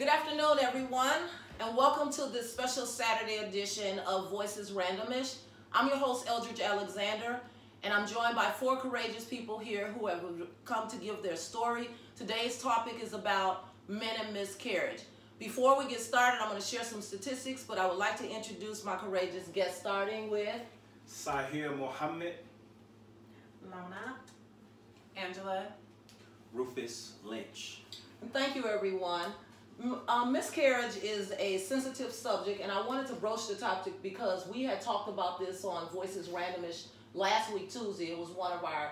Good afternoon, everyone, and welcome to this special Saturday edition of Voices RandomISH. I'm your host, Eldridge Alexander, and I'm joined by four courageous people here who have come to give their story. Today's topic is about men and miscarriage. Before we get started, I'm going to share some statistics, but I would like to introduce my courageous guests, starting with Sahir Mohammed, Mona, Angela, Rufus Lynch. And thank you, everyone. Miscarriage is a sensitive subject, and I wanted to broach the topic because we had talked about this on Voices RandomISH last week, Tuesday. It was one of our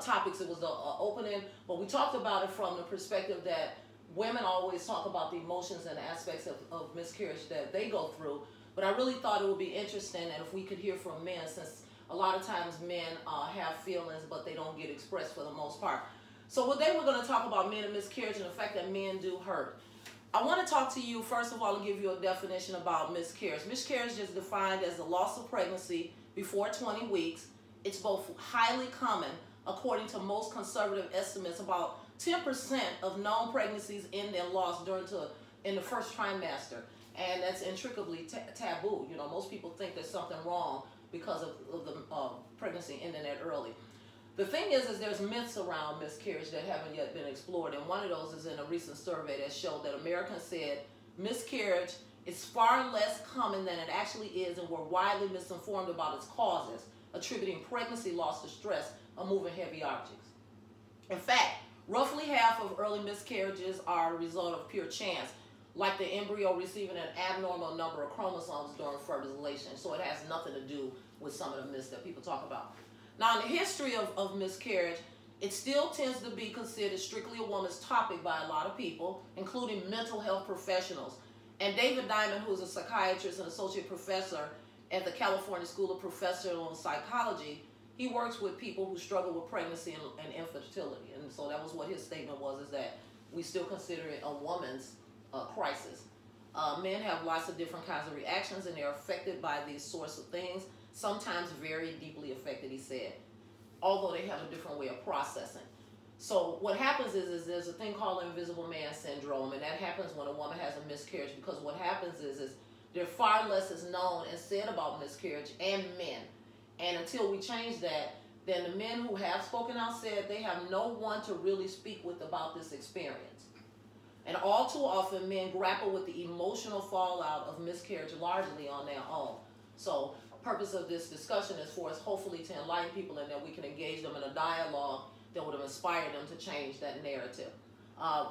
topics. It was the opening, but we talked about it from the perspective that women always talk about the emotions and aspects of miscarriage that they go through. But I really thought it would be interesting, and if we could hear from men, since a lot of times men have feelings, but they don't get expressed for the most part. So today we're going to talk about men and miscarriage and the fact that men do hurt. I want to talk to you, first of all, and give you a definition about miscarriage. Miscarriage is defined as the loss of pregnancy before 20 weeks. It's both highly common, according to most conservative estimates. About 10% of known pregnancies end in loss in the first trimester, and that's intricately taboo. You know, most people think there's something wrong because of the pregnancy ending that early. The thing is there's myths around miscarriage that haven't yet been explored, and one of those is in a recent survey that showed that Americans said miscarriage is far less common than it actually is, and we're widely misinformed about its causes, attributing pregnancy loss to stress or moving heavy objects. In fact, roughly half of early miscarriages are a result of pure chance, like the embryo receiving an abnormal number of chromosomes during fertilization, so it has nothing to do with some of the myths that people talk about. Now, in the history of miscarriage, it still tends to be considered strictly a woman's topic by a lot of people, including mental health professionals. And David Diamond, who is a psychiatrist and associate professor at the California School of Professional Psychology, he works with people who struggle with pregnancy and infertility. And so that was what his statement was, is that we still consider it a woman's crisis. Men have lots of different kinds of reactions, and they're affected by these sorts of things. Sometimes very deeply affected, he said, although they have a different way of processing. So what happens is there's a thing called invisible man syndrome, and that happens when a woman has a miscarriage, because what happens is there far less is known and said about miscarriage and men. And until we change that, then the men who have spoken out said they have no one to really speak with about this experience. And all too often, men grapple with the emotional fallout of miscarriage largely on their own. So purpose of this discussion is for us hopefully to enlighten people, and that we can engage them in a dialogue that would have inspired them to change that narrative.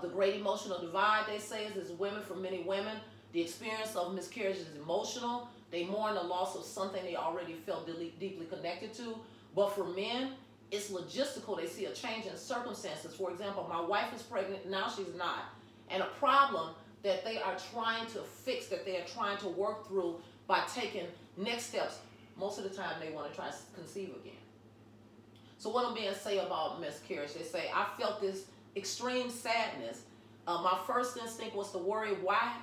The great emotional divide, they say, is women. For many women, the experience of miscarriage is emotional. They mourn the loss of something they already felt deeply connected to. But for men, it's logistical. They see a change in circumstances. For example, my wife is pregnant, now she's not. And a problem that they are trying to fix, that they are trying to work through by taking next steps. Most of the time they want to try to conceive again. So what do men say about miscarriage? They say, I felt this extreme sadness. My first instinct was to worry why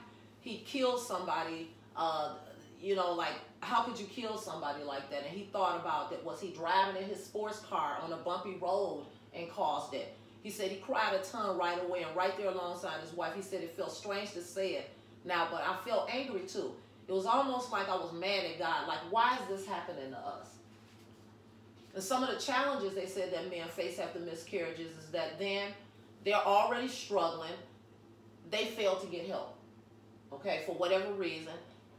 he killed somebody. You know, like, how could you kill somebody like that? And he thought about that. Was he driving in his sports car on a bumpy road and caused it? He said he cried a ton right away, and right there alongside his wife, he said it felt strange to say it now, but I felt angry too. It was almost like I was mad at God. Like, why is this happening to us? And some of the challenges they said that men face after miscarriages is that then they're already struggling. They fail to get help, okay, for whatever reason.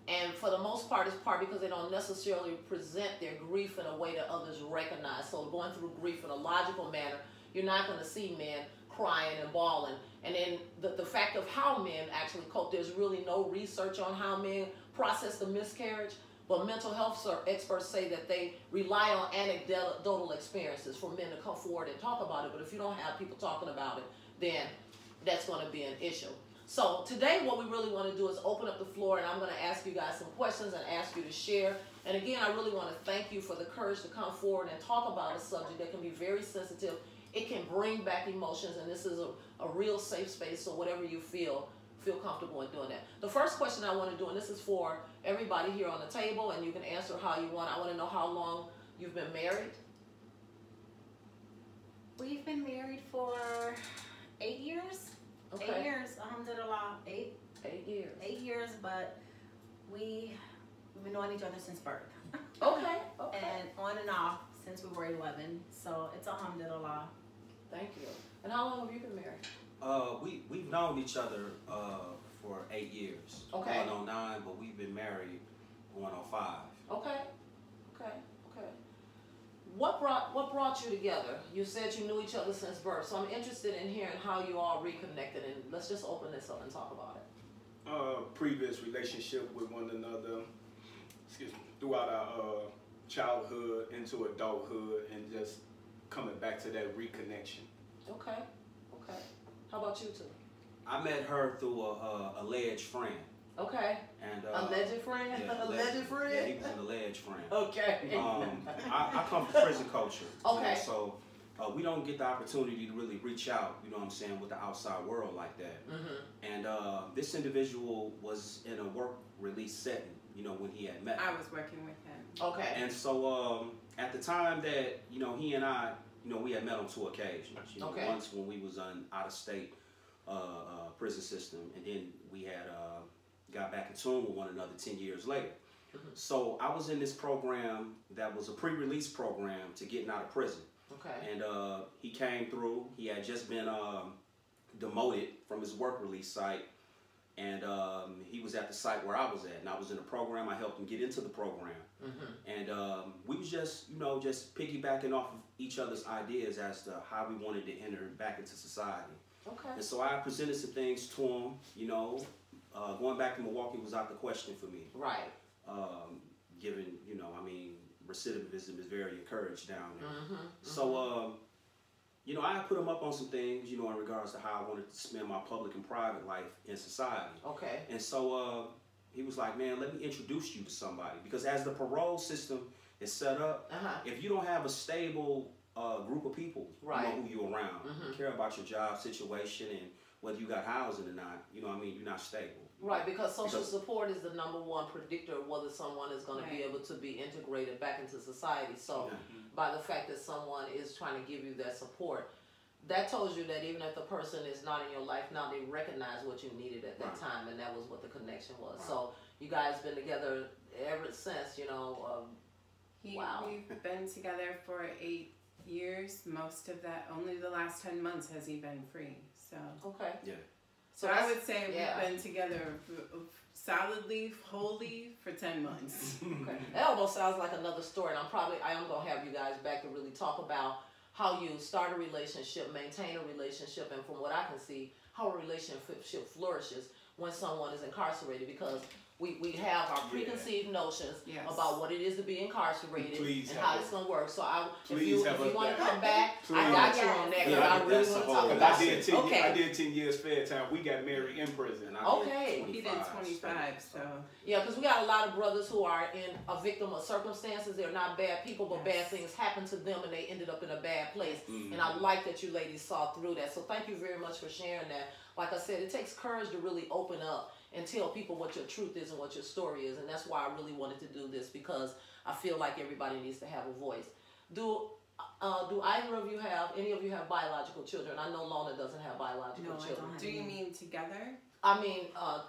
And for the most part, it's part because they don't necessarily present their grief in a way that others recognize. So going through grief in a logical manner, you're not going to see men crying and bawling. And then the fact of how men actually cope, there's really no research on how men process the miscarriage, but mental health experts say that they rely on anecdotal experiences for men to come forward and talk about it. But if you don't have people talking about it, then that's going to be an issue. So today what we really want to do is open up the floor, and I'm going to ask you guys some questions and ask you to share. And again, I really want to thank you for the courage to come forward and talk about a subject that can be very sensitive. It can bring back emotions, and this is a real safe space, so whatever you feel comfortable in doing that. The first question I want to do, and this is for everybody here on the table, and you can answer how you want. I want to know how long you've been married. We've been married for 8 years. Okay. 8 years, alhamdulillah, We've been knowing each other since birth. Okay. Okay. And on and off since we were 11. So it's alhamdulillah. Thank you. And how long have you been married? We've known each other for 8 years. Okay. Going on 9, but we've been married going on 5. Okay. Okay. Okay. What brought you together? You said you knew each other since birth, so I'm interested in hearing how you all reconnected, and let's just open this up and talk about it. Previous relationship with one another, excuse me, throughout our childhood into adulthood, and just coming back to that reconnection. Okay. Okay. How about you two? I met her through a alleged friend. Okay. And alleged friend? Yeah, alleged friend? Yeah, he was an alleged friend. Okay. I come from prison culture. Okay. You know, so we don't get the opportunity to really reach out, you know what I'm saying, with the outside world like that. Mm-hmm. And this individual was in a work release setting, you know, when he had met me. I was working with him. Okay. And so at the time that, you know, he and I, you know, we had met on 2 occasions. You know, Okay. Once when we was on out of state prison system, and then we had got back in tune with one another 10 years later. Mm-hmm. So I was in this program that was a pre-release program to getting out of prison. Okay. And he came through. He had just been demoted from his work release site, and he was at the site where I was at, and I was in the program. I helped him get into the program. Mm-hmm. And we was just, you know, just piggybacking off of each other's ideas as to how we wanted to enter back into society. Okay. And so I presented some things to him, you know. Going back to Milwaukee was out the question for me. Right. Given, you know, I mean, recidivism is very encouraged down there. Mm-hmm. So, you know, I put him up on some things, you know, in regards to how I wanted to spend my public and private life in society. Okay. And so he was like, man, let me introduce you to somebody. Because as the parole system is set up, if you don't have a stable group of people, right, you know, who you're around, care about your job situation and whether you got housing or not, you know what I mean, you're not stable. Right, because social support is the #1 predictor of whether someone is going to be able to be integrated back into society. So by the fact that someone is trying to give you that support, that tells you that even if the person is not in your life now, they recognize what you needed at that time, and that was what the connection was. So you guys been together ever since, you know. Wow. We've been together for 8 years. Most of that, only the last 10 months has he been free. So. Okay. Yeah. So I would say we've been together solidly, wholly for 10 months. Okay. That almost sounds like another story, and I am going to have you guys back to really talk about how you start a relationship, maintain a relationship, and from what I can see, how a relationship flourishes when someone is incarcerated, because we have our preconceived notions about what it is to be incarcerated and how it's going to work. So if you want to come back, I got you on that, because I really want to talk about it. I did 10 years fair time. We got married in prison. He did 25, so. Yeah, because we got a lot of brothers who are in a victim of circumstances. They're not bad people, but bad things happen to them and they ended up in a bad place. And I like that you ladies saw through that. So thank you very much for sharing that. Like I said, it takes courage to really open up and tell people what your truth is and what your story is. And that's why I really wanted to do this, because I feel like everybody needs to have a voice. Do either of you any of you have biological children? I know Lona doesn't have biological children. Do you mean together? I mean,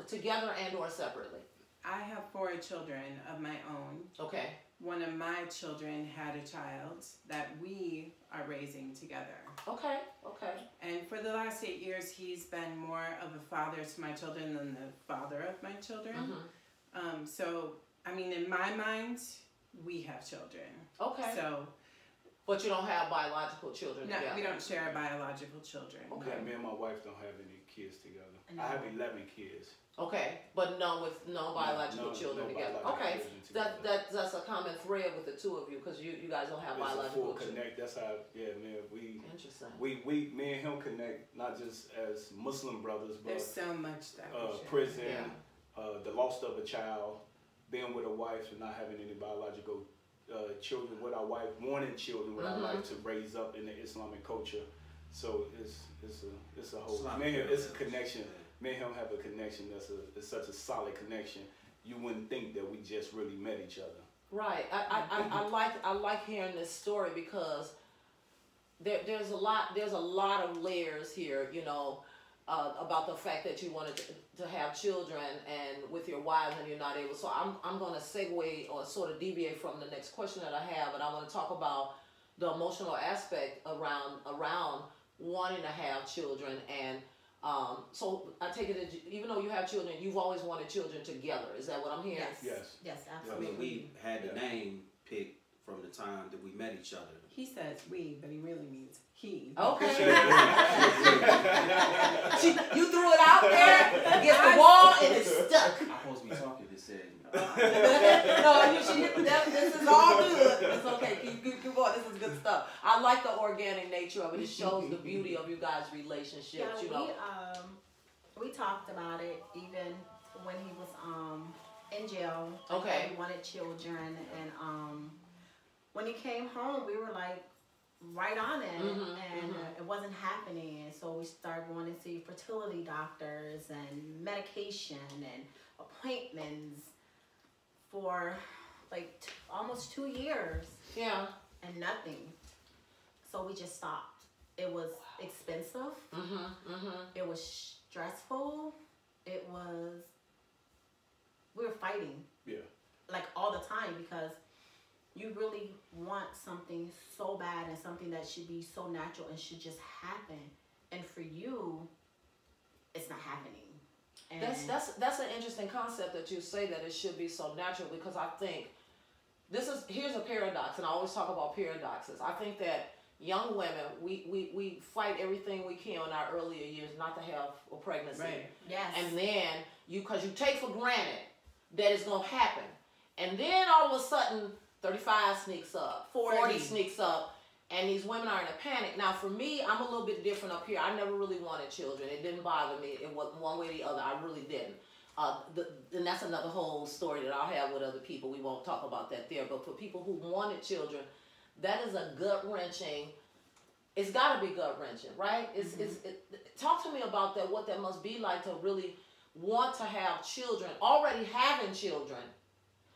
together and or separately. I have 4 children of my own. Okay. One of my children had a child that we are raising together. Okay, okay. And for the last 8 years, he's been more of a father to my children than the father of my children. So, I mean, in my mind, we have children. Okay. So, but you don't have biological children together? No, we don't share biological children. Okay. Yeah, me and my wife don't have any kids together. I have 11 kids. Okay, but none with biological children together. Okay, that's a common thread with the two of you, because you guys don't have biological children. Connect. That's how, man. Interesting. We me and him connect not just as Muslim brothers, but there's so much that prison, the loss of a child, being with a wife and not having any biological children with our wife, wanting children with our wife to raise up in the Islamic culture. So it's a whole it's a connection. Me and him have a connection it's such a solid connection. You wouldn't think that we just really met each other. Right. I like hearing this story, because there's a lot of layers here. You know, about the fact that you wanted to have children and with your wives and you're not able. So I'm going to segue or sort of deviate from the next question that I have, and I want to talk about the emotional aspect around wanting to have children. And so I take it that even though you have children, you've always wanted children together. Is that what I'm hearing? Yes, I absolutely. mean, we had the name picked from the time that we met each other. He says we, but he really means he. Okay. You threw it out there against the wall and it's stuck. I'm supposed to be talking this said. No, this is all good. It's okay. Keep going. This is good stuff. I like the organic nature of it. It shows the beauty of you guys' relationships. We talked about it even when he was in jail. Okay. He wanted children, and when he came home, we were like right on it, and it wasn't happening. And so we started going to see fertility doctors and medication and appointments for like almost 2 years. Yeah. And nothing. So we just stopped. It was expensive. It was stressful. We were fighting. Yeah. Like all the time, because you really want something so bad and something that should be so natural and should just happen. And for you, it's not happening. And that's an interesting concept that you say that it should be so natural, because I think here's a paradox, and I always talk about paradoxes. I think that young women, we fight everything we can in our earlier years not to have a pregnancy. Right. Yes. And then because you take for granted that it's gonna happen. And then all of a sudden 35 sneaks up, 40 sneaks up, and these women are in a panic. Now, for me, I'm a little bit different up here. I never really wanted children. It didn't bother me. It was one way or the other. I really didn't. And that's another whole story that I'll have with other people. We won't talk about that there. But for people who wanted children, that is a gut-wrenching. It's got to be gut-wrenching, right? Talk to me about that, what that must be like to really want to have children, already having children.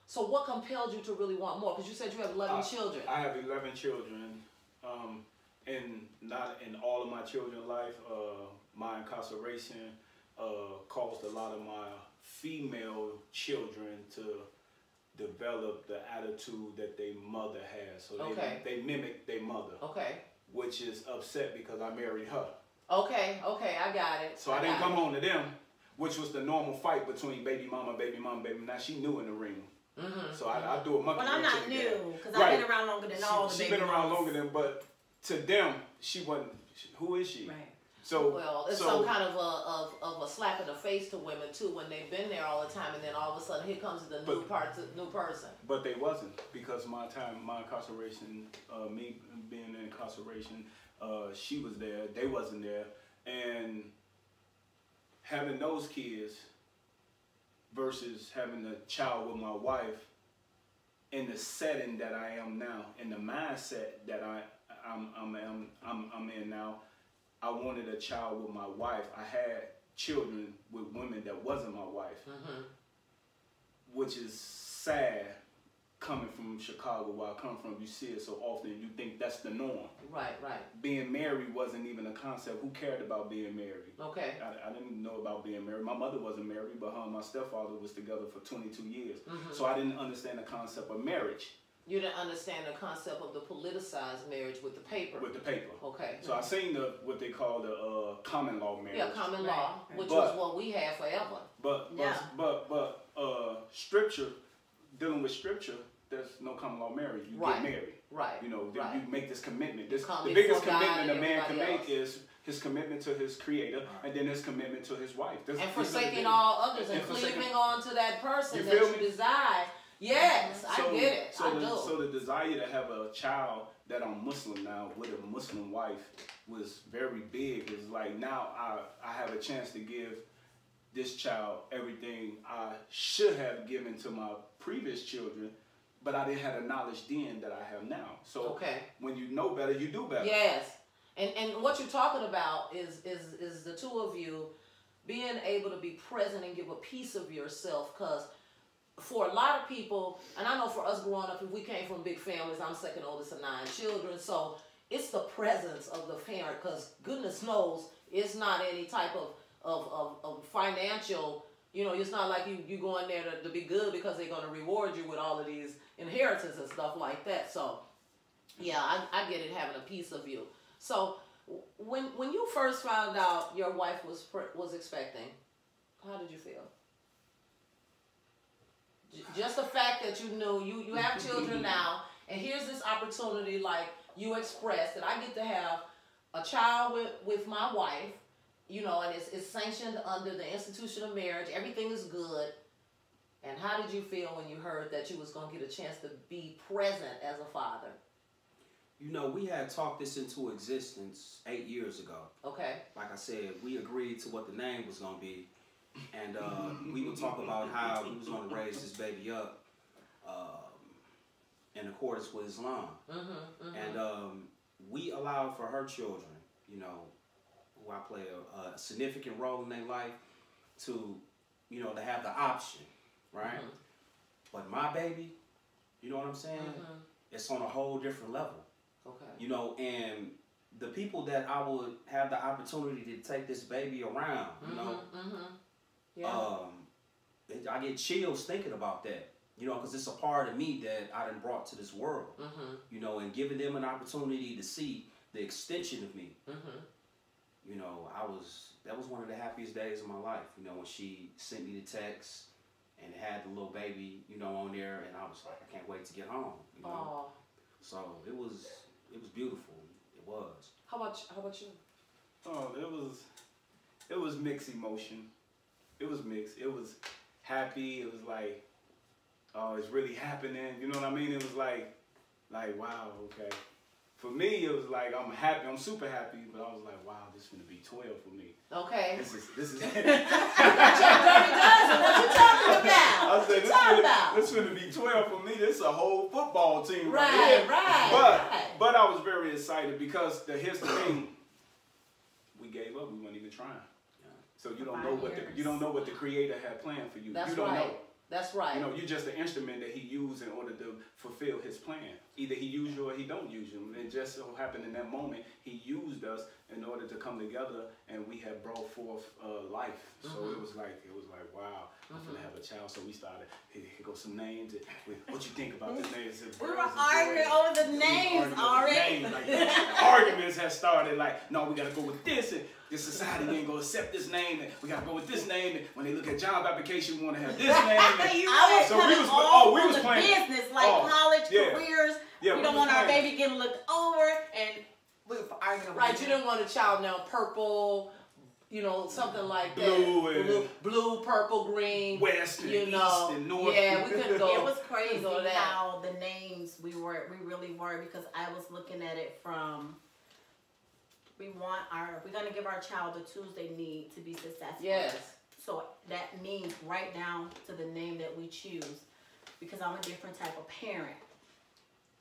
So what compelled you to really want more? Because you said you have 11 children. I have 11 children. And not in all of my children's life, my incarceration caused a lot of my female children to develop the attitude that their mother has. So they mimic their mother. Okay. Which is upset because I married her. Okay, I got it. So I didn't come home to them, which was the normal fight between baby mama, baby mama, baby. Now she new in the ring. So I do a monkey. Well, I'm not new, because I've been around longer than all the baby. She's been around longer than, but to them, she wasn't. Who is she? Right. So well, it's some kind of a slap in the face to women too, when they've been there all the time, and then all of a sudden here comes the new person. But they wasn't, because my incarceration, me being in incarceration, she was there, they wasn't there, and having those kids versus having a child with my wife in the setting that I am now, in the mindset that I'm in now. I wanted a child with my wife. I had children with women that wasn't my wife, which is sad coming from Chicago, where I come from. You see it so often, you think that's the norm. Right. Being married wasn't even a concept. Who cared about being married? Okay. I didn't know about being married. My mother wasn't married, but her and my stepfather was together for 22 years. So I didn't understand the concept of marriage. You didn't understand the concept of the politicized marriage with the paper. With the paper. Okay. So I seen what they call the common law marriage. Yeah, common law, which was what we had forever. But scripture, dealing with scripture, there's no common law marriage. You get married. Right. You know, you make this commitment. The biggest commitment a man can make is his commitment to his creator, and then his commitment to his wife. And forsaking all others and cleaving on to that person that you desire. Yes, I get it. So the desire to have a child that I'm Muslim now with a Muslim wife was very big. It's like now I have a chance to give this child everything I should have given to my previous children, but I didn't have the knowledge then that I have now. So when you know better, you do better. Yes. And what you're talking about is the two of you being able to be present and give a piece of yourself, because for a lot of people, and I know for us growing up, we came from big families. I'm second oldest of 9 children, so it's the presence of the parent, because goodness knows It's not any type of financial, you know, it's not like you go in there to be good because they're going to reward you with all of these inheritance and stuff like that. So, yeah, I get it, having a piece of you. So, when you first found out your wife was expecting, how did you feel? Just the fact that you knew you have children now, and here's this opportunity, like you expressed, that I get to have a child with my wife, you know, and it's sanctioned under the institution of marriage. Everything is good. And how did you feel when you heard that you was going to get a chance to be present as a father? You know, we had talked this into existence 8 years ago. Okay. Like I said, we agreed to what the name was going to be. And we would talk about how we was going to raise this baby up in accordance with Islam. And we allowed for her children, you know, who I play a significant role in their life, to, you know, to have the option, right? But my baby, you know what I'm saying? It's on a whole different level. Okay. You know, and the people that I would have the opportunity to take this baby around, you know, I get chills thinking about that, you know, because it's a part of me that I done brought to this world, you know, and giving them an opportunity to see the extension of me. You know, that was one of the happiest days of my life, you know, when she sent me the text and had the little baby, you know, on there, and I was like, I can't wait to get home, you know. So it was beautiful. It was. How about you? Oh, it was mixed emotion. It was mixed. It was happy. It was like, oh, it's really happening. You know what I mean? It was like wow, okay. For me, it was like, I'm happy. I'm super happy, but I was like, wow, this is gonna be 12 for me. Okay. This is. What you talking about? I said, this is gonna be 12 for me. This is a whole football team right here. But I was very excited because here's the thing. We gave up. We weren't even trying. So you don't know what the Creator had planned for you. That's you don't know. That's right. You know, you're just the instrument that He used in order to fulfill His plan. Either He used you or He don't use you. And it just so happened in that moment, He used us in order to come together, and we have brought forth life. So it was like, wow, I'm gonna have a child. So we started. Here goes some names. What you think about this name? We were arguing over the names already. Arguments have started. Like, no, we gotta go with this. And this society ain't gonna accept this name. And we gotta go with this name. And when they look at job application, we want to have this name. We was playing business, like college, careers. Yeah, we don't want our baby getting looked over, and we were arguing. Right, you didn't want a child now purple, you know, something like that. Blue, purple, green, west, and east, and north. Yeah, we couldn't go. It was crazy how the names we really were, because I was looking at it from. We're gonna give our child the tools they need to be successful. Yes. So that means right down to the name that we choose, because I'm a different type of parent.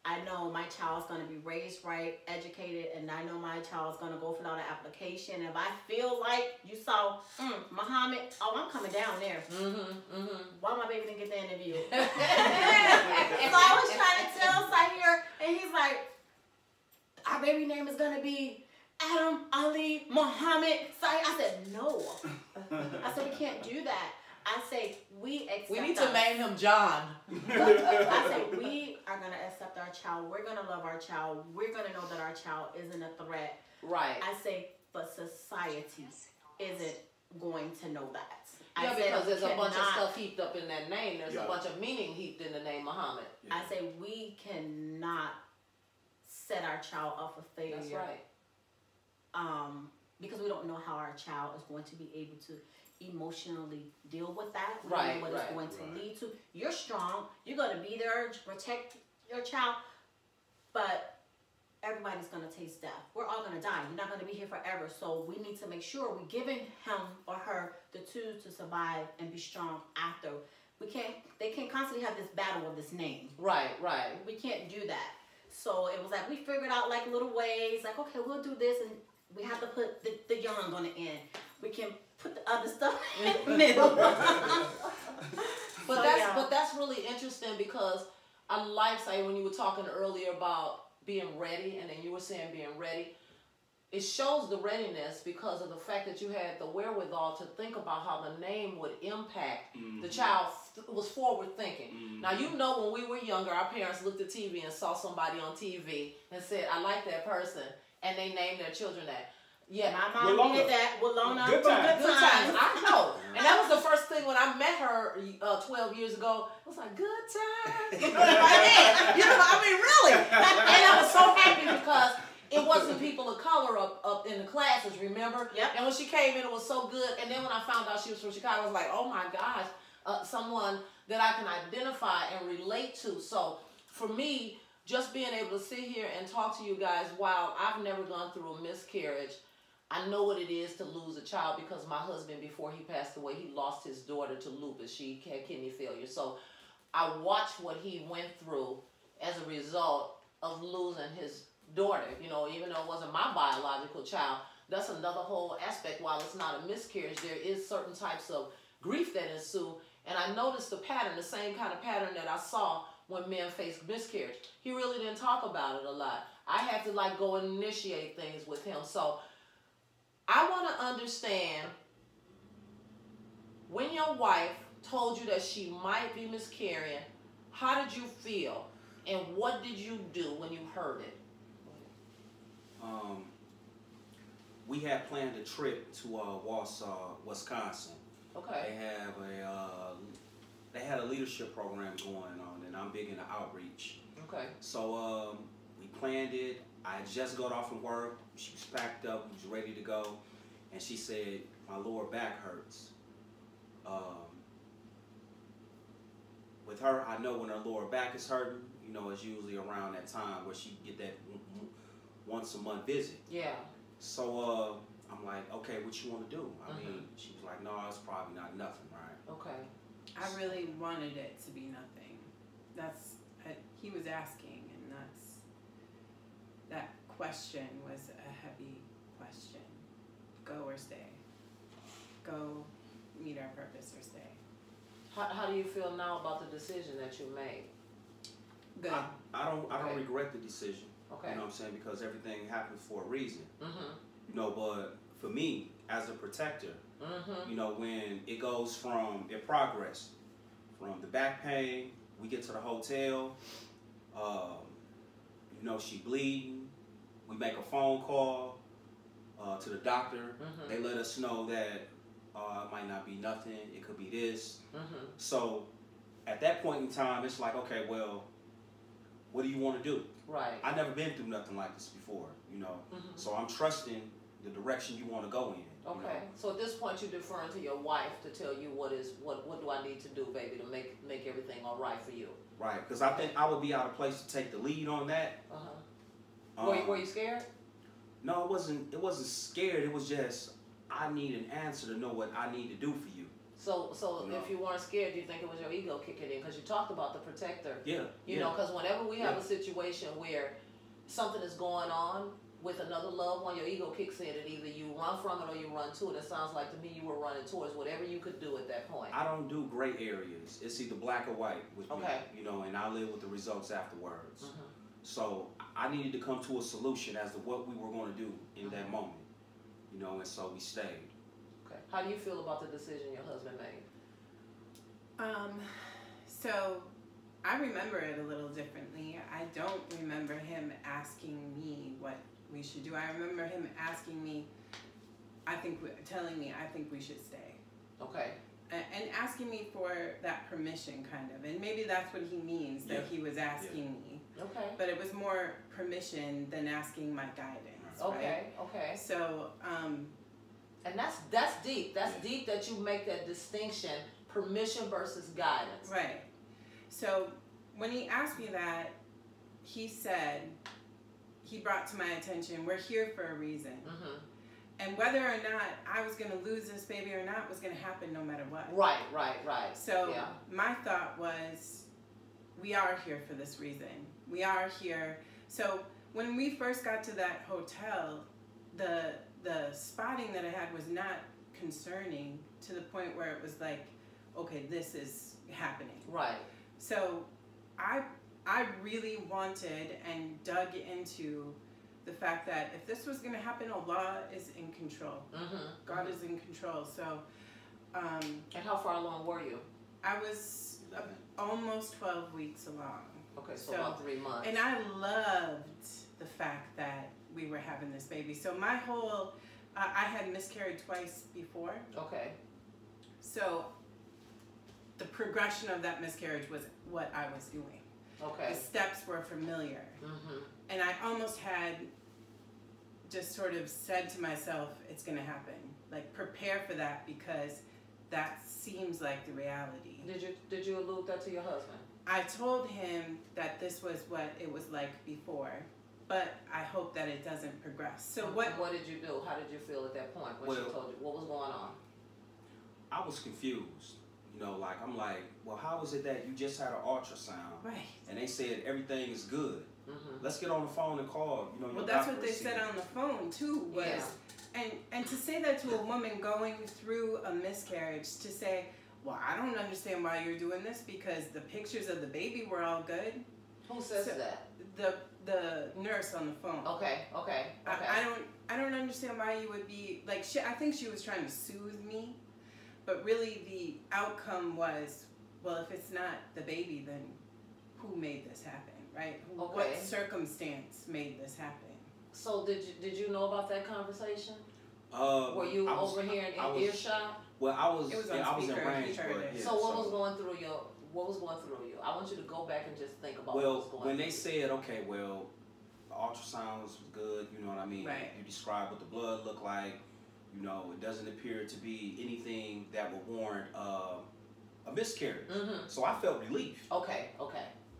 I know my child's going to be raised right, educated, and I know my child's going to go fill out an application. If I feel like you saw Muhammad, I'm coming down there. Why my baby didn't get the interview? So I was trying to tell Sahir, and he's like, our baby name is going to be Adam, Ali, Muhammad. Sahir. I said, no. I said, we can't do that. I say, we need to name him John. I say, we are going to accept our child. We're going to love our child. We're going to know that our child isn't a threat. Right. I say, but society isn't going to know that. Yeah, because there's a bunch of stuff heaped up in that name. There's a bunch of meaning heaped in the name Muhammad. Yeah. I say, we cannot set our child up for failure. That's right. Because we don't know how our child is going to be able to emotionally deal with that. We don't know what it's going to lead to. You're strong. You're going to be there to protect your child. But everybody's going to taste death. We're all going to die. You're not going to be here forever. So we need to make sure we're giving him or her the tools to survive and be strong after. They can't constantly have this battle of this name. Right. We can't do that. So it was like we figured out like little ways. Like, okay, we'll do this, and we have to put the young on the end. We can put the other stuff in the middle. But that's really interesting, because I like, say, when you were talking earlier about being ready, and then you were saying being ready. it shows the readiness because of the fact that you had the wherewithal to think about how the name would impact the child. Was forward thinking. Now, you know, when we were younger, our parents looked at TV and saw somebody on TV and said, I like that person, and they named their children that. Yeah, my mom did that. Walona. Good times. Good times. I know. And that was the first thing when I met her 12 years ago. I was like, good times. You know what I mean? You know, I mean, really. And I was so happy because it wasn't people of color up in the classes, remember? Yep. And when she came in, it was so good. And then when I found out she was from Chicago, I was like, oh my gosh, someone that I can identify and relate to. So for me, just being able to sit here and talk to you guys, while I've never gone through a miscarriage, I know what it is to lose a child because my husband, before he passed away, he lost his daughter to lupus. She had kidney failure. So I watched what he went through as a result of losing his daughter. You know, even though it wasn't my biological child, that's another whole aspect. While it's not a miscarriage, there is certain types of grief that ensue. And I noticed the pattern, the same kind of pattern that I saw when men faced miscarriage. He really didn't talk about it a lot. I had to like go and initiate things with him. So I want to understand, when your wife told you that she might be miscarrying, how did you feel? And what did you do when you heard it? We had planned a trip to W.O.I.C.E.S, Wisconsin. Okay. They had a leadership program going on, and I'm big into outreach. Okay. So we planned it. I had just got off from work. She was packed up, was ready to go, and she said, my lower back hurts. With her, I know when her lower back is hurting, you know, it's usually around that time where she get that once a month visit. Yeah. So I'm like, okay, what you want to do? I mean, she was like, no, it's probably not nothing, right? Okay. I really wanted it to be nothing. He was asking, and that question was a heavy question. Go or stay. Go meet our purpose or stay. How do you feel now about the decision that you made? Good. I don't Okay. regret the decision. Okay. You know what I'm saying? Because everything happens for a reason. You know, but for me, as a protector, you know, when it goes from, it progress from the back pain, we get to the hotel, you know, she bleeding, we make a phone call to the doctor, they let us know that it might not be nothing, it could be this. So at that point in time, it's like, okay, well, what do you want to do? Right. I've never been through nothing like this before, you know, so I'm trusting the direction you want to go in. Okay. You know? So at this point, you're deferring to your wife to tell you what do I need to do, baby, to make everything all right for you. Right, because I think I would be out of place to take the lead on that. Were you scared? No, it wasn't scared. It was just, I need an answer to know what I need to do for you. So No. if you weren't scared, do you think it was your ego kicking in? Because you talked about the protector. Yeah. You know, because whenever we have a situation where something is going on with another loved one, your ego kicks in, and either you run from it or you run to it. It sounds like to me you were running towards whatever you could do at that point. I don't do gray areas. It's either black or white with me. Okay. You know, and I live with the results afterwards. So I needed to come to a solution as to what we were going to do in that moment. You know, and so we stayed. Okay. How do you feel about the decision your husband made? So I remember it a little differently. I don't remember him asking me what we should do. I remember him asking me, telling me, I think we should stay. Okay. And asking me for that permission, kind of. And maybe that's what he means, that he was asking me. Okay. But it was more permission than asking my guidance. Okay. Right? Okay. So, and that's deep. That's deep that you make that distinction, permission versus guidance. right. So when he asked me that, he brought to my attention, we're here for a reason. And whether or not I was going to lose this baby or not was going to happen no matter what. Right. So my thought was, we are here for this reason. We are here. So when we first got to that hotel, the spotting that I had was not concerning to the point where it was like, okay, this is happening. Right. So I really wanted and dug into the fact that if this was going to happen, Allah is in control. God is in control. So, and how far along were you? I was almost 12 weeks along. Okay, so about 3 months. And I loved the fact that we were having this baby. So my whole, I had miscarried twice before. Okay. So the progression of that miscarriage was what I was doing. Okay. The steps were familiar. And I almost had just sort of said to myself, it's going to happen. Like, prepare for that, because that seems like the reality. Did you allude that to your husband? I told him that this was what it was like before, but I hope that it doesn't progress. So what did you do? How did you feel at that point when she told you? What was going on? I was confused. You know, like, I'm like, well, how is it that you just had an ultrasound? Right. And they said everything is good. Let's get on the phone and call, you know, your Well, that's what doctor they and see. said on the phone, too, was... Yeah. And to say that to a woman going through a miscarriage, to say, well, I don't understand why you're doing this, because the pictures of the baby were all good. Who says that? The nurse on the phone. Okay. I don't understand why you would be like. I think she was trying to soothe me, but really the outcome was, well, if it's not the baby, then who made this happen, right? What circumstance made this happen? So did you know about that conversation? Were you overhearing in earshot? Well, I was It was on I was in speaker, range, he heard but it. yeah, So what was going through you? I want you to go back and just think about what was going through. When they said, okay, well, the ultrasounds was good, you know what I mean? Right. You described what the blood looked like. You know, it doesn't appear to be anything that would warrant a miscarriage. So I felt relief. Okay.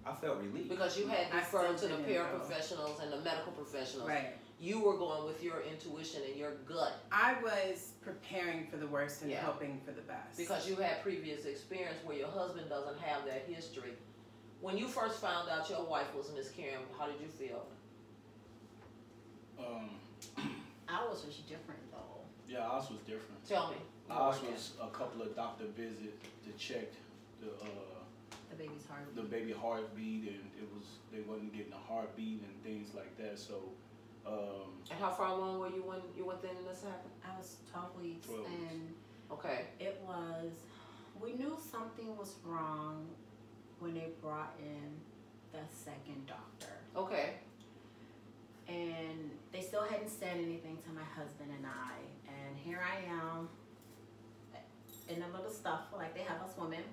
I felt relief. Because you had deferred to the didn't know. paraprofessionals and the medical professionals. Right. You were going with your intuition and your gut. I was preparing for the worst and Yeah. hoping for the best. Because you had previous experience where your husband doesn't have that history. When you first found out your wife was miscarrying, how did you feel? Ours was different though. Yeah, ours was different. Tell me. Ours was a couple of doctor visits to check The baby's heart. the baby heartbeat, and they wasn't getting a heartbeat and things like that. So. And how far along were you when this happened? I was 12 weeks 12 weeks. and Okay. we knew something was wrong when they brought in the second doctor. Okay. And they still hadn't said anything to my husband and I. And here I am in a little stuff like they have us women.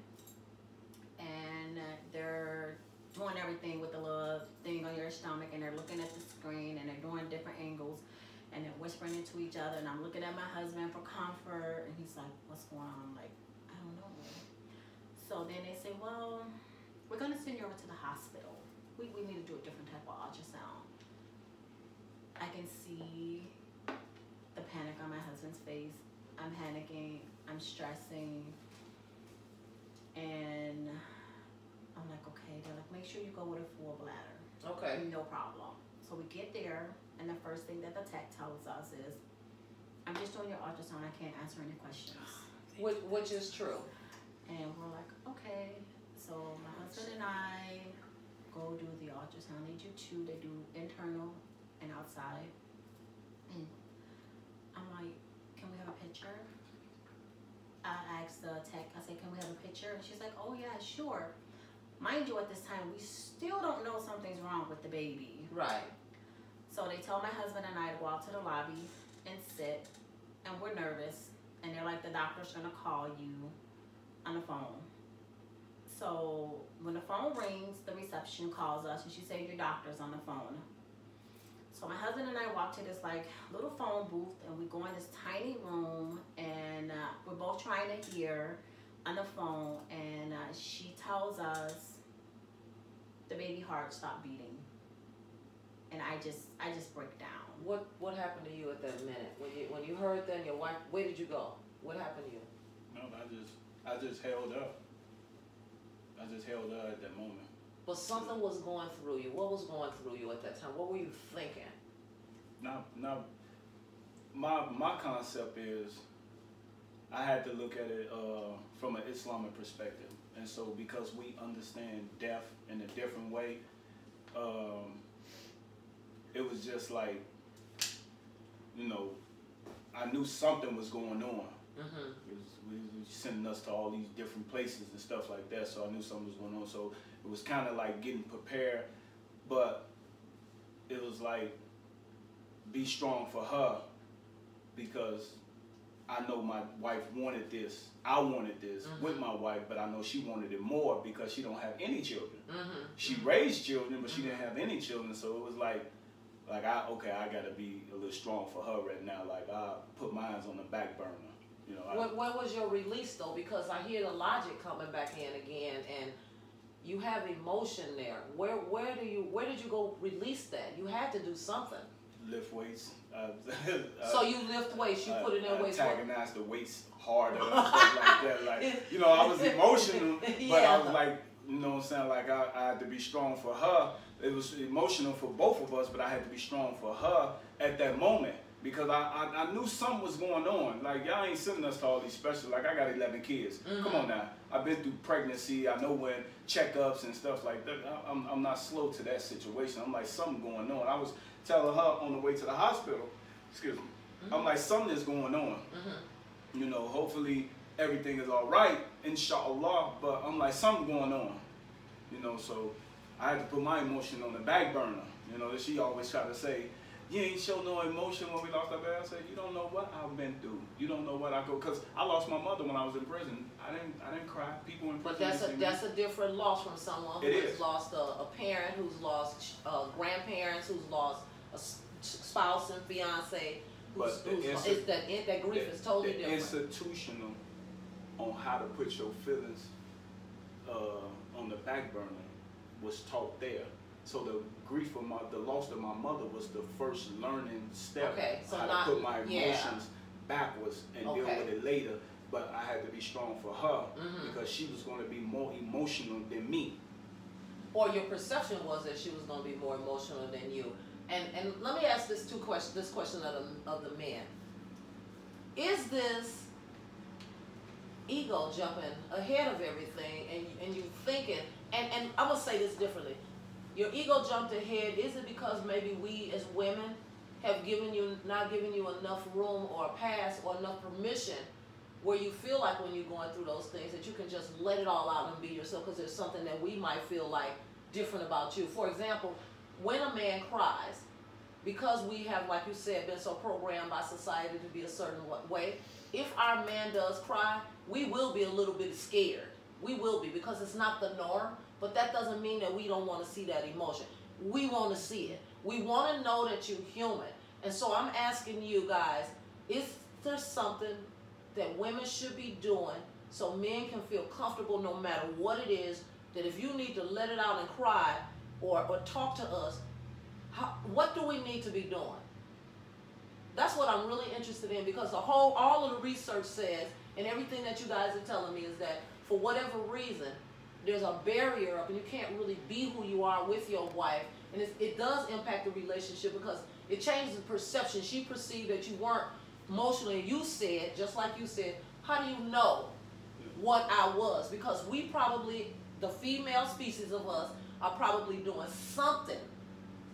And they're doing everything with the little thing on your stomach, and they're looking at the screen, and they're doing different angles, and they're whispering into each other, and I'm looking at my husband for comfort, and he's like, what's going on? I'm like, I don't know. So then they say, well, we're going to send you over to the hospital. We need to do a different type of ultrasound. I can see the panic on my husband's face. I'm panicking. I'm stressing. And I'm like, okay. They're like, make sure you go with a full bladder. Okay. No problem. So we get there, and the first thing that the tech tells us is, I'm just doing your ultrasound. I can't answer any questions. Which is true. And we're like, okay. So my husband and I go do the ultrasound. They do two. They do internal and outside. And I'm like, can we have a picture? I asked the tech, I said, can we have a picture? And she's like, oh yeah, sure. Mind you, at this time, we still don't know something's wrong with the baby. Right. So they tell my husband and I to go out to the lobby and sit, and we're nervous. And they're like, the doctor's gonna call you on the phone. So when the phone rings, the reception calls us, and she said, your doctor's on the phone. So my husband and I walk to this like little phone booth, and we go in this tiny room, and we're both trying to hear on the phone, and she tells us the baby heart stopped beating, and I just break down. What happened to you at that minute when you heard that? Your wife, where did you go? What happened to you? No, I just held up. I just held up at that moment. But something was going through you. What was going through you at that time? What were you thinking? Now, my concept is I had to look at it from an Islamic perspective, and so because we understand death in a different way, it was just like, you know, I knew something was going on. We sending us to all these different places and stuff like that, so I knew something was going on. So it was kind of like getting prepared, but it was like, be strong for her, because I know my wife wanted this. I wanted this with my wife, but I know she wanted it more because she don't have any children. She raised children, but she didn't have any children. So it was like I gotta be a little strong for her right now. Like, I put mine on the back burner. You know. Where was your release though? Because I hear the logic coming back in again, and you have emotion there. Where did you go release that? You had to do something. Lift weights. So you lift weights. You put it in weights. Antagonized the weights harder and stuff like that. Like, you know, I was emotional, but I was like, you know what I'm saying? Like, I had to be strong for her. It was emotional for both of us, but I had to be strong for her at that moment, because I knew something was going on. Like, y'all ain't sending us to all these specials. Like, I got 11 kids. Come on now. I've been through pregnancy. I know when checkups and stuff like that. I'm not slow to that situation. I'm like, something going on. I was telling her on the way to the hospital, excuse me, I'm like, something is going on. You know, hopefully everything is all right, inshallah, but I'm like, something going on. You know, so I had to put my emotion on the back burner. You know, she always try to say, you ain't show no emotion when we lost our baby. I said, you don't know what I've been through. You don't know what I go, because I lost my mother when I was in prison. I didn't cry. People in prison. But that's a different loss from someone who has lost a parent, who's lost grandparents, who's lost a spouse and fiance. That grief is totally different. Institutional on how to put your feelings on the back burner was taught there. So the grief of the loss of my mother was the first learning step. Okay, so how to put my emotions backwards and deal with it later. But I had to be strong for her because she was going to be more emotional than me. Or your perception was that she was going to be more emotional than you. And let me ask this question of the men. Is this ego jumping ahead of everything and you thinking, and I'm going to say this differently. Your ego jumped ahead. Is it because maybe we as women have not given you enough room or a pass or enough permission where you feel like when you're going through those things that you can just let it all out and be yourself, because there's something that we might feel like different about you. For example, when a man cries, because we have, like you said, been so programmed by society to be a certain way, if our man does cry, we will be a little bit scared. We will be, because it's not the norm, but that doesn't mean that we don't want to see that emotion. We want to see it. We want to know that you're human. And so I'm asking you guys, is there something that women should be doing so men can feel comfortable no matter what it is, that if you need to let it out and cry or talk to us, what do we need to be doing? That's what I'm really interested in, because all of the research says, and everything that you guys are telling me, is that for whatever reason, there's a barrier up and you can't really be who you are with your wife. And it does impact the relationship, because it changes the perception. She perceived that you weren't emotionally, and you said, just like you said, how do you know what I was? Because we probably, the female species of us, are probably doing something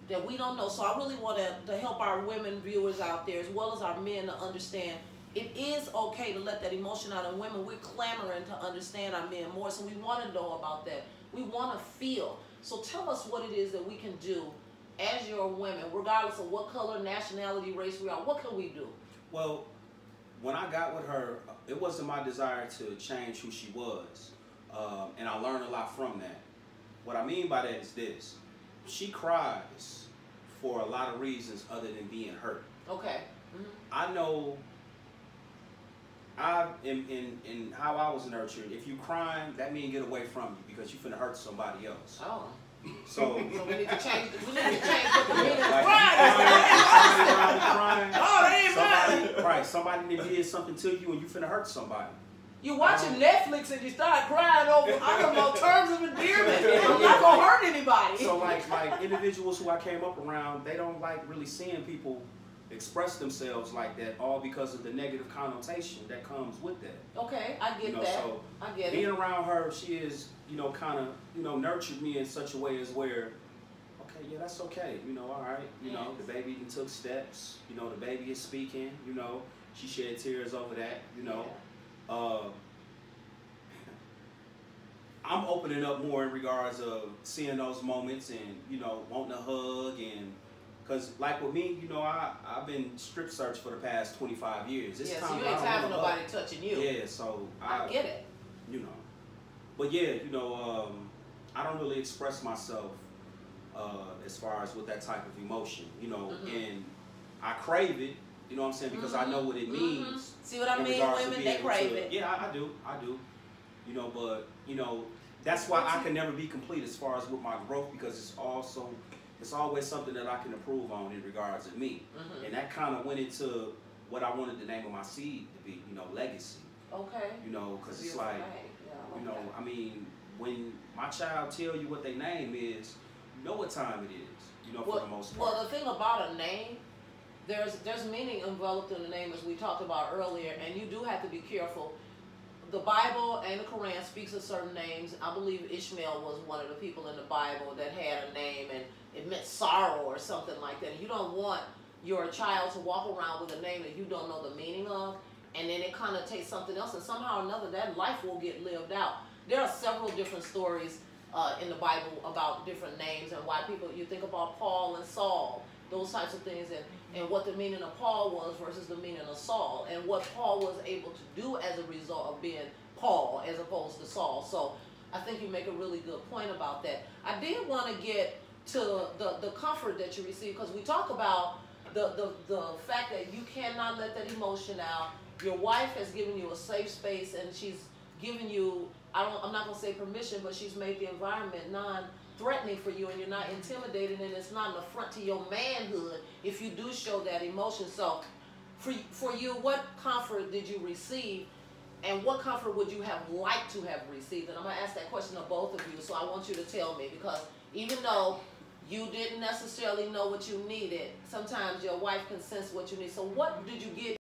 that we don't know. So I really want to help our women viewers out there, as well as our men, to understand it is okay to let that emotion out. And women, we're clamoring to understand our men more, so we want to know about that. We want to feel. So tell us what it is that we can do as your women, regardless of what color, nationality, race we are. What can we do? Well, when I got with her, it wasn't my desire to change who she was, and I learned a lot from that. What I mean by that is this: she cries for a lot of reasons other than being hurt. Okay. I know. In how I was nurtured, if you crying, that means get away from you, because you finna hurt somebody else. Oh. So we need to change. We need to change what the meaning of like, crying. Oh, that ain't mine. Right, somebody did something to you and you finna hurt somebody. You watching Netflix and you start crying over, I don't know, terms of endearment. I'm not gonna hurt anybody. So like individuals who I came up around, they don't like really seeing people express themselves like that, all because of the negative connotation that comes with that. Okay, I get that. So I get being it. around her, she is, kind of, nurtured me in such a way as where, okay, yeah, that's okay. You know, all right. You know, the baby even took steps. You know, the baby is speaking. You know, she shed tears over that. You know, I'm opening up more in regards of seeing those moments and, you know, wanting a hug. And because like with me, you know, I've been strip searched for the past 25 years. It's time so you ain't having nobody touching you. Yeah, so I get it. You know, but yeah, you know, I don't really express myself as far as with that type of emotion, you know, and I crave it. You know what I'm saying? Because I know what it means. See what I mean? Women, they crave it. Yeah, I do. You know, but, you know, that's why I can never be complete as far as with my growth, because it's always something that I can improve on in regards to me. And that kind of went into what I wanted the name of my seed to be, you know, legacy. Okay. You know, because it's like, you know, I mean, when my child tell you what their name is, you know what time it is, you know, for the most part. Well, the thing about a name, there's meaning enveloped in the name, as we talked about earlier, and you do have to be careful. The Bible and the Quran speaks of certain names. I believe Ishmael was one of the people in the Bible that had a name, and it meant sorrow or something like that. You don't want your child to walk around with a name that you don't know the meaning of, and then it connotates something else, and somehow or another that life will get lived out. There are several different stories in the Bible about different names and why people, you think about Paul and Saul, those types of things, and what the meaning of Paul was versus the meaning of Saul, and what Paul was able to do as a result of being Paul as opposed to Saul. So I think you make a really good point about that. I did want to get to the comfort that you receive, because we talk about the fact that you cannot let that emotion out. Your wife has given you a safe space, and she's given you, I'm not going to say permission, but she's made the environment non-threatening for you, and you're not intimidated, and it's not an affront to your manhood if you do show that emotion. So for you, what comfort did you receive, and what comfort would you have liked to have received? And I'm going to ask that question of both of you, so I want you to tell me, because even though you didn't necessarily know what you needed, sometimes your wife can sense what you need. So what did you get